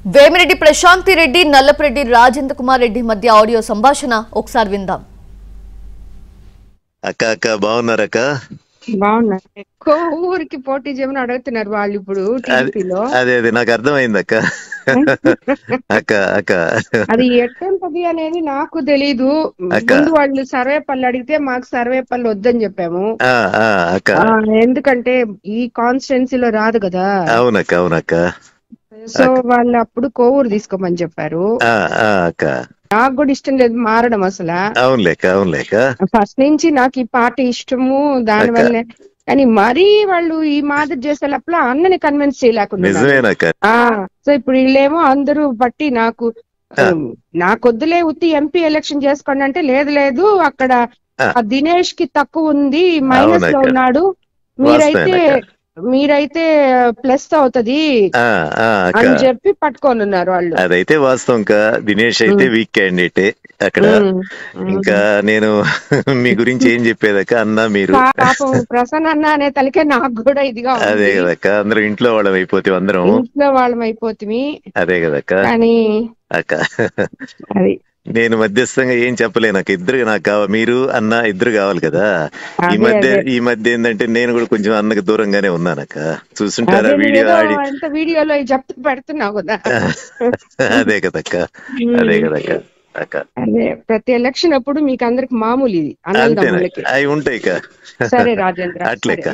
వేమిరెడ్డి ప్రశాంతి రెడ్డి నల్లపరెడ్డి రాజేంద్ర కుమార్ రెడ్డి మధ్య ఆడియో సంభాషణ ఒకసారి విందాం. అక్క అక్క బాగున్నారక్క? బాగున్నారు. ఎక్కువ ఊరికి పోటీ చేయమని అడుగుతున్నారు వాళ్ళు ఇప్పుడు టీడీపీలో. అదే అదే నాకు అర్థమైంది అక్క. అక్క అక్క అది ఎట్టంపది అనేది నాకు తెలీదు. ముందు వాళ్ళు సర్వేపల్లి అడిగితే మాకు సర్వేపల్లి వద్దని చెప్పాము. ఎందుకంటే ఈ కాన్స్టిట్యున్సీలో రాదు కదా. అవునక్క అవునక్క. సో వాళ్ళు అప్పుడు కోవూరు తీసుకోమని చెప్పారు. నాకు కూడా ఇష్టం లేదు మారడం అసలు. అవునులేక అవునులేక ఫస్ట్ నుంచి నాకు ఈ పార్టీ ఇష్టము దాని వల్లే. కానీ మరీ వాళ్ళు ఈ మాదిరి చేసేటప్పుడు అన్నని కన్విన్స్ చేయలేకుండా. సో ఇప్పుడు వీళ్ళేమో అందరూ బట్టి నాకొద్దులే ఉత్తి ఎంపీ ఎలక్షన్ చేసుకోండి అంటే లేదు లేదు అక్కడ దినేష్ కి తక్కువ ఉంది, మైనస్ లో ఉన్నాడు, మీరైతే ప్లస్ అవుతది అని చెప్పి పట్టుకొని ఉన్నారు వాళ్ళు. అదైతే వాస్తవం. దినేష్ అయితే వీక్ క్యాండిడేటే అక్కడ. ఇంకా నేను మీ గురించి ఏం చెప్పేదక్క, అన్న మీరు పాపం ప్రసన్న అన్న అనే తలకే నాకు కూడా ఇదిగా. అదే కదక్క, అందరం ఇంట్లో వాళ్ళం అయిపోతాం, అందరం ఇంట్లో వాళ్ళం అయిపోతుంది. అదే కదక్క. కానీ అక్క అది నేను మధ్యస్థంగా ఏం చెప్పలే, నాకు మీరు అన్న ఇద్దరు కావాలి కదా. ఈ మధ్య ఏంటంటే నేను కూడా కొంచెం అన్నకు దూరంగానే ఉన్నానక్క. చూస్తుంటారా వీడియోలో చెప్తూ పెడుతున్నావు కదా. అదే కదక్క అదే కదక్క అక్క. అదే ప్రతి ఎలక్షన్ అప్పుడు మీకు అందరికి మామూలు ఇది అవి ఉంటాయి. సరే రాజేంద్ర అట్లేక.